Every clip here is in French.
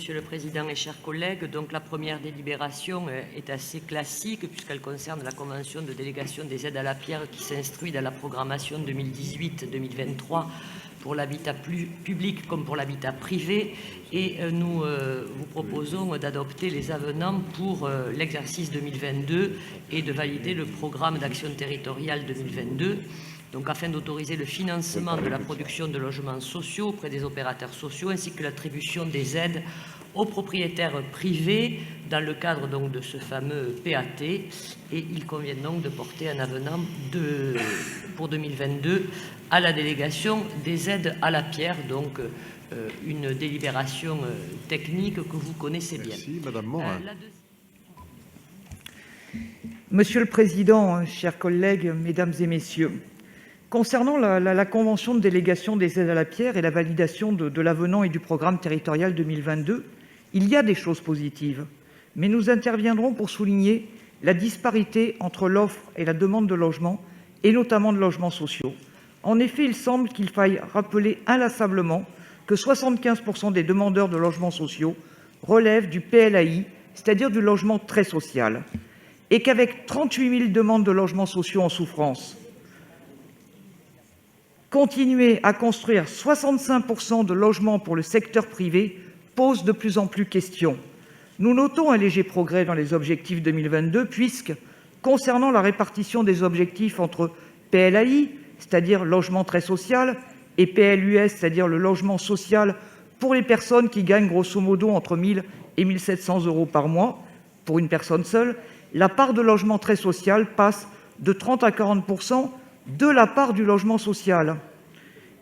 Monsieur le Président et chers collègues. Donc, la première délibération est assez classique puisqu'elle concerne la convention de délégation des aides à la pierre qui s'instruit dans la programmation 2018-2023 pour l'habitat public comme pour l'habitat privé. Et nous vous proposons d'adopter les avenants pour l'exercice 2022 et de valider le programme d'action territoriale 2022. Donc, afin d'autoriser le financement de la production de logements sociaux auprès des opérateurs sociaux ainsi que l'attribution des aides aux propriétaires privés dans le cadre donc de ce fameux PAT. Et il convient donc de porter un avenant pour 2022 à la délégation des aides à la pierre, donc une délibération technique que vous connaissez bien. Merci, Madame Morin. Monsieur le Président, chers collègues, Mesdames et Messieurs, concernant la convention de délégation des aides à la pierre et la validation de l'avenant et du programme territorial 2022, il y a des choses positives, mais nous interviendrons pour souligner la disparité entre l'offre et la demande de logement, et notamment de logements sociaux. En effet, il semble qu'il faille rappeler inlassablement que 75% des demandeurs de logements sociaux relèvent du PLAI, c'est-à-dire du logement très social, et qu'avec 38 000 demandes de logements sociaux en souffrance, continuer à construire 65% de logements pour le secteur privé pose de plus en plus question. Nous notons un léger progrès dans les objectifs 2022 puisque, concernant la répartition des objectifs entre PLAI, c'est-à-dire logement très social, et PLUS, c'est-à-dire le logement social pour les personnes qui gagnent grosso modo entre 1 000 et 1 700 euros par mois pour une personne seule, la part de logement très social passe de 30 à 40% de la part du logement social.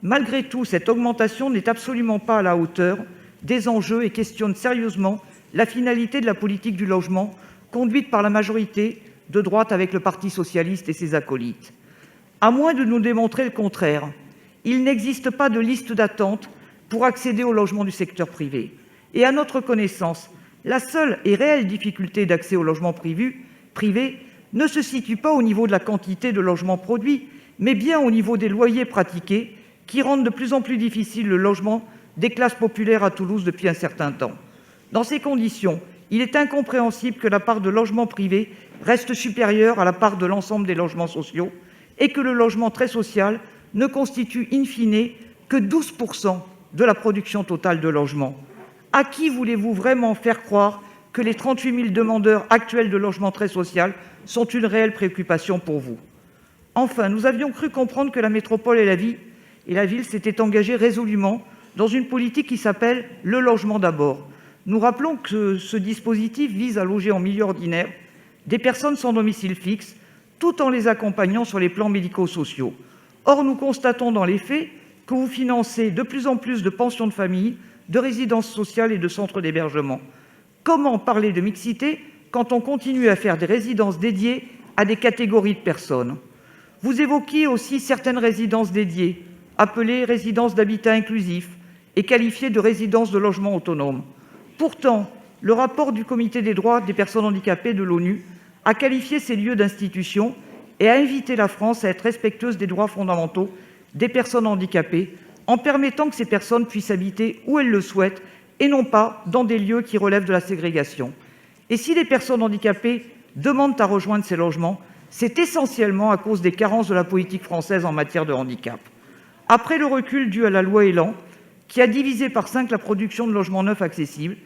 Malgré tout, cette augmentation n'est absolument pas à la hauteur des enjeux et questionne sérieusement la finalité de la politique du logement conduite par la majorité de droite avec le Parti socialiste et ses acolytes. À moins de nous démontrer le contraire, il n'existe pas de liste d'attente pour accéder au logement du secteur privé. Et à notre connaissance, la seule et réelle difficulté d'accès au logement privé ne se situe pas au niveau de la quantité de logements produits, mais bien au niveau des loyers pratiqués qui rendent de plus en plus difficile le logement des classes populaires à Toulouse depuis un certain temps. Dans ces conditions, il est incompréhensible que la part de logements privés reste supérieure à la part de l'ensemble des logements sociaux et que le logement très social ne constitue in fine que 12% de la production totale de logements. À qui voulez-vous vraiment faire croire que les 38 000 demandeurs actuels de logement très social sont une réelle préoccupation pour vous ? Enfin, nous avions cru comprendre que la métropole et la ville s'étaient engagées résolument dans une politique qui s'appelle « le logement d'abord ». Nous rappelons que ce dispositif vise à loger en milieu ordinaire des personnes sans domicile fixe, tout en les accompagnant sur les plans médico-sociaux. Or, nous constatons dans les faits que vous financez de plus en plus de pensions de famille, de résidences sociales et de centres d'hébergement. Comment parler de mixité quand on continue à faire des résidences dédiées à des catégories de personnes ? Vous évoquiez aussi certaines résidences dédiées, appelées résidences d'habitat inclusif et qualifiées de résidences de logement autonome. Pourtant, le rapport du Comité des droits des personnes handicapées de l'ONU a qualifié ces lieux d'institutions et a invité la France à être respectueuse des droits fondamentaux des personnes handicapées en permettant que ces personnes puissent habiter où elles le souhaitent et non pas dans des lieux qui relèvent de la ségrégation. Et si les personnes handicapées demandent à rejoindre ces logements, c'est essentiellement à cause des carences de la politique française en matière de handicap. Après le recul dû à la loi ÉLAN, qui a divisé par 5 la production de logements neufs accessibles,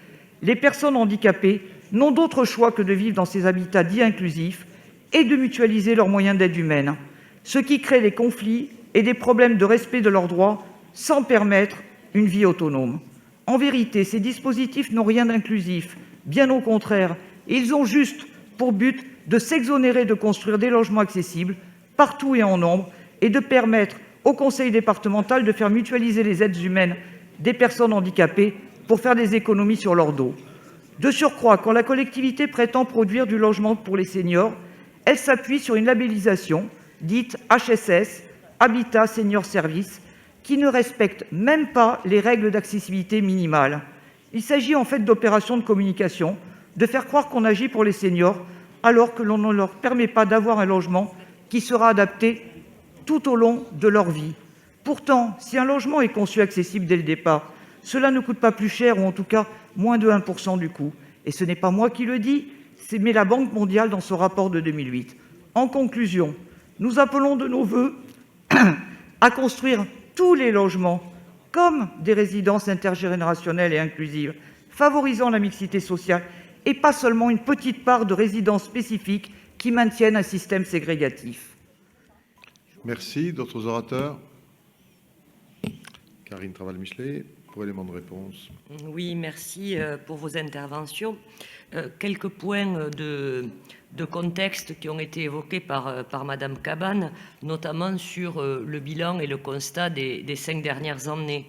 les personnes handicapées n'ont d'autre choix que de vivre dans ces habitats dits inclusifs et de mutualiser leurs moyens d'aide humaine, ce qui crée des conflits et des problèmes de respect de leurs droits sans permettre une vie autonome. En vérité, ces dispositifs n'ont rien d'inclusif, bien au contraire, ils ont juste pour but de s'exonérer de construire des logements accessibles partout et en nombre et de permettre au conseil départemental de faire mutualiser les aides humaines des personnes handicapées pour faire des économies sur leur dos. De surcroît, quand la collectivité prétend produire du logement pour les seniors, elle s'appuie sur une labellisation dite HSS, Habitat Senior Service, qui ne respecte même pas les règles d'accessibilité minimales. Il s'agit en fait d'opérations de communication, de faire croire qu'on agit pour les seniors alors que l'on ne leur permet pas d'avoir un logement qui sera adapté tout au long de leur vie. Pourtant, si un logement est conçu accessible dès le départ, Cela ne coûte pas plus cher, ou en tout cas moins de 1% du coût. Et ce n'est pas moi qui le dis, mais la Banque mondiale dans son rapport de 2008. En conclusion, nous appelons de nos voeux à construire tous les logements comme des résidences intergénérationnelles et inclusives, favorisant la mixité sociale, et pas seulement une petite part de résidences spécifiques qui maintiennent un système ségrégatif. Merci. D'autres orateurs? Karine Traval-Michelet, pour élément de réponse. Oui, merci pour vos interventions. Quelques points de contexte qui ont été évoqués par Madame Cabane, notamment sur le bilan et le constat des 5 dernières années,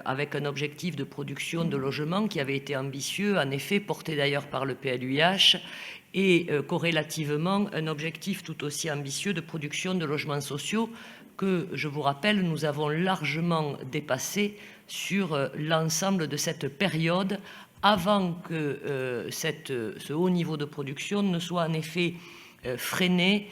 avec un objectif de production de logements qui avait été ambitieux, en effet porté d'ailleurs par le PLUiH, et corrélativement un objectif tout aussi ambitieux de production de logements sociaux que, je vous rappelle, nous avons largement dépassé sur l'ensemble de cette période, avant que ce haut niveau de production ne soit en effet freiné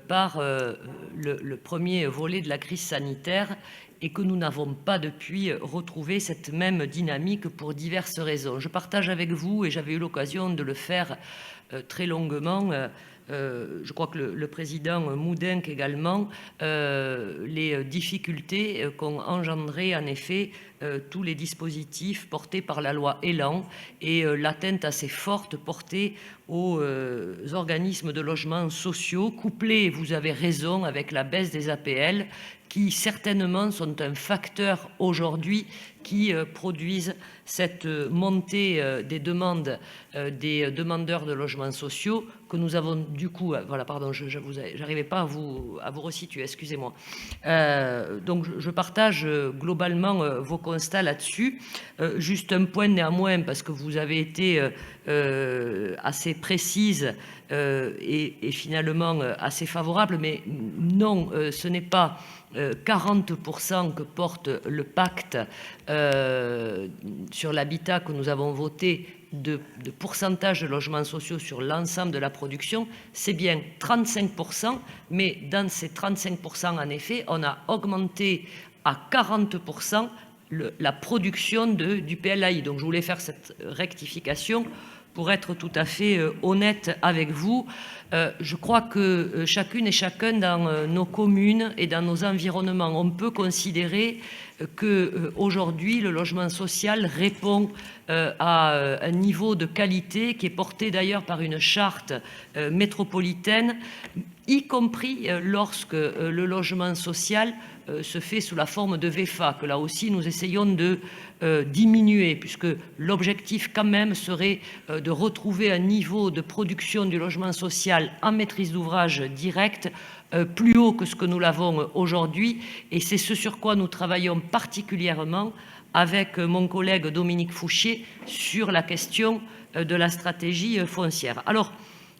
par le premier volet de la crise sanitaire, et que nous n'avons pas depuis retrouvé cette même dynamique pour diverses raisons. Je partage avec vous, et j'avais eu l'occasion de le faire très longuement, je crois que le président Moudenc également, les difficultés qu'ont engendré en effet tous les dispositifs portés par la loi Elan et l'atteinte assez forte portée aux organismes de logement sociaux, couplés, vous avez raison, avec la baisse des APL, qui certainement sont un facteur aujourd'hui qui produisent cette montée des demandes des demandeurs de logements sociaux que nous avons du coup, voilà, pardon, j'arrivais pas à vous resituer, excusez-moi. Donc je partage globalement vos constats là-dessus. Juste un point néanmoins, parce que vous avez été assez précise et finalement assez favorable, mais non, ce n'est pas 40% que porte le pacte sur l'habitat que nous avons voté de pourcentage de logements sociaux sur l'ensemble de la production, c'est bien 35%, mais dans ces 35%, en effet, on a augmenté à 40% la production du PLAI. Donc je voulais faire cette rectification pour être tout à fait honnête avec vous. Je crois que chacune et chacun dans nos communes et dans nos environnements, on peut considérer qu'aujourd'hui, le logement social répond à un niveau de qualité qui est porté d'ailleurs par une charte métropolitaine, y compris lorsque le logement social se fait sous la forme de VEFA, que là aussi nous essayons de diminuer, puisque l'objectif quand même serait de retrouver un niveau de production du logement social en maîtrise d'ouvrage directe plus haut que ce que nous l'avons aujourd'hui, et c'est ce sur quoi nous travaillons particulièrement avec mon collègue Dominique Fouchier sur la question de la stratégie foncière. Alors,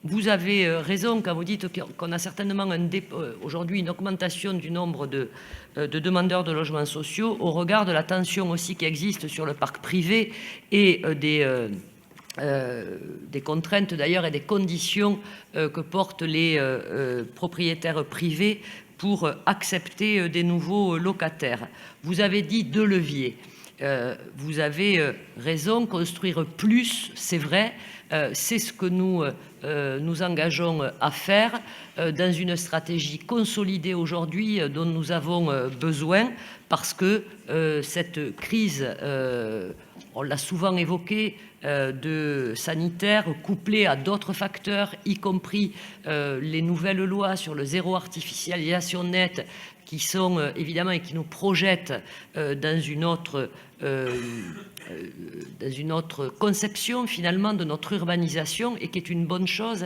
vous avez raison quand vous dites qu'on a certainement aujourd'hui une augmentation du nombre de demandeurs de logements sociaux au regard de la tension aussi qui existe sur le parc privé et des contraintes d'ailleurs et des conditions que portent les propriétaires privés pour accepter des nouveaux locataires. Vous avez dit 2 leviers. Vous avez raison, construire plus, c'est vrai, c'est ce que nous nous engageons à faire dans une stratégie consolidée aujourd'hui dont nous avons besoin, parce que cette crise, on l'a souvent évoqué, de sanitaire, couplée à d'autres facteurs, y compris les nouvelles lois sur le zéro artificialisation nette, qui sont évidemment et qui nous projettent dans une autre conception finalement de notre urbanisation, et qui est une bonne chose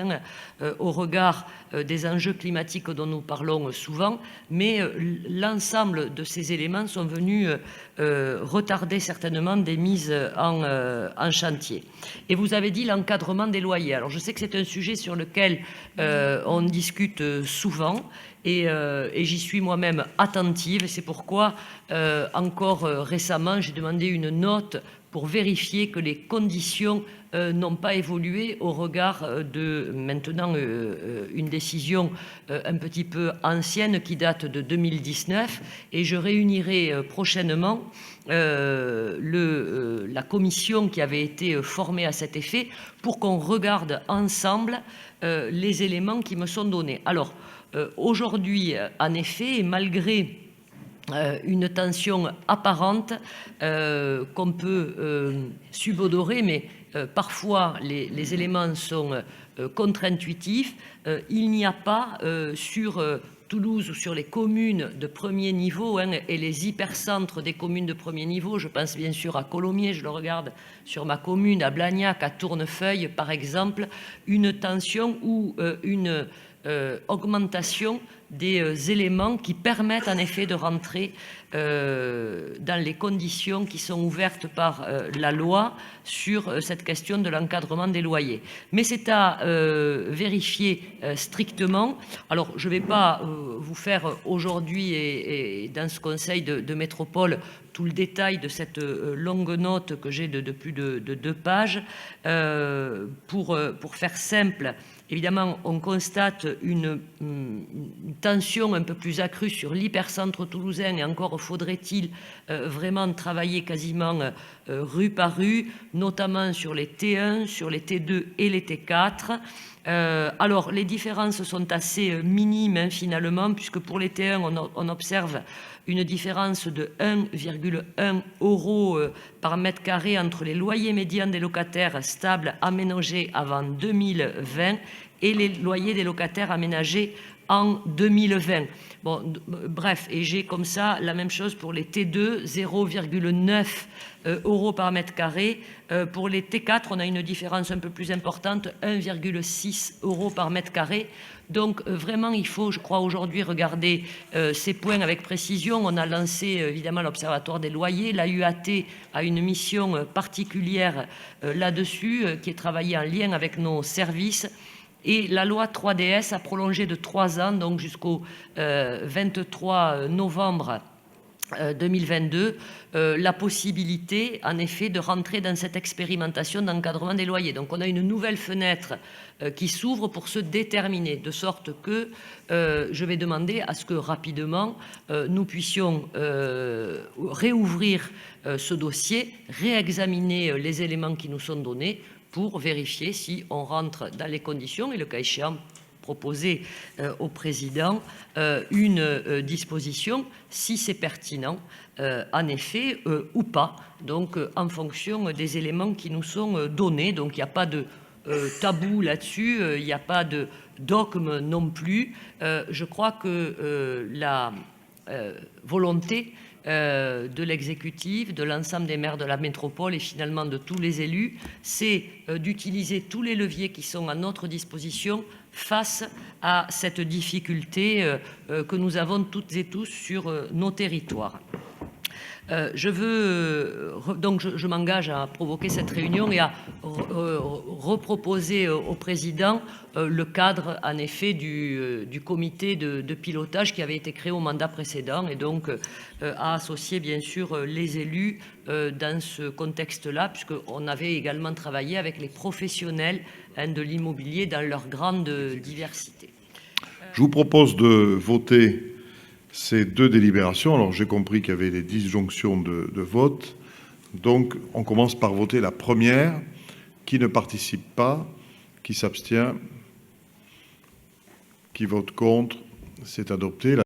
au regard des enjeux climatiques dont nous parlons souvent, mais l'ensemble de ces éléments sont venus retarder certainement des mises en chantier. Et vous avez dit l'encadrement des loyers. Alors je sais que c'est un sujet sur lequel on discute souvent, et j'y suis moi-même attentive, et c'est pourquoi encore récemment j'ai demandé une note pour vérifier que les conditions n'ont pas évolué au regard de maintenant une décision un petit peu ancienne qui date de 2019, et je réunirai prochainement la commission qui avait été formée à cet effet pour qu'on regarde ensemble les éléments qui me sont donnés. Alors, aujourd'hui, en effet, malgré une tension apparente qu'on peut subodorer, mais parfois les éléments sont contre-intuitifs. Il n'y a pas sur Toulouse ou sur les communes de premier niveau et les hypercentres des communes de premier niveau, je pense bien sûr à Colomiers, je le regarde sur ma commune, à Blagnac, à Tournefeuille par exemple, une tension ou une augmentation des éléments qui permettent en effet de rentrer dans les conditions qui sont ouvertes par la loi sur cette question de l'encadrement des loyers. Mais c'est à vérifier strictement. Alors, je ne vais pas vous faire aujourd'hui et dans ce conseil de métropole tout le détail de cette longue note que j'ai de plus de 2 pages. Pour faire simple, évidemment, on constate une tension un peu plus accrue sur l'hypercentre toulousain, et encore faudrait-il vraiment travailler quasiment rue par rue, notamment sur les T1, sur les T2 et les T4. Alors, les différences sont assez minimes finalement, puisque pour les T1, on observe une différence de 1,1 € par mètre carré entre les loyers médians des locataires stables aménagés avant 2020 et les loyers des locataires aménagés en 2020. Bon, bref, et j'ai comme ça la même chose pour les T2, 0,9 € par mètre carré. Pour les T4, on a une différence un peu plus importante, 1,6 € par mètre carré. Donc vraiment, il faut, je crois, aujourd'hui regarder ces points avec précision. On a lancé évidemment l'Observatoire des loyers. La UAT a une mission particulière là-dessus qui est travaillée en lien avec nos services. Et la loi 3DS a prolongé de 3 ans, donc jusqu'au 23 novembre 2022, la possibilité, en effet, de rentrer dans cette expérimentation d'encadrement des loyers. Donc, on a une nouvelle fenêtre qui s'ouvre pour se déterminer, de sorte que je vais demander à ce que, rapidement, nous puissions réouvrir ce dossier, réexaminer les éléments qui nous sont donnés pour vérifier si on rentre dans les conditions et, le cas échéant, proposer au président une disposition, si c'est pertinent, en effet, ou pas, donc en fonction des éléments qui nous sont donnés. Donc il n'y a pas de tabou là-dessus, il n'y a pas de dogme non plus. Je crois que la volonté de l'exécutif, de l'ensemble des maires de la métropole et finalement de tous les élus, c'est d'utiliser tous les leviers qui sont à notre disposition face à cette difficulté que nous avons toutes et tous sur nos territoires. Je m'engage à provoquer cette réunion et à reproposer au président le cadre, en effet, du comité de pilotage qui avait été créé au mandat précédent, et donc à associer bien sûr les élus dans ce contexte-là, puisqu'on avait également travaillé avec les professionnels de l'immobilier dans leur grande diversité. Je vous propose de voter ces 2 délibérations. Alors, j'ai compris qu'il y avait des disjonctions de vote. Donc, on commence par voter la première. Qui ne participe pas? Qui s'abstient? Qui vote contre? C'est adopté.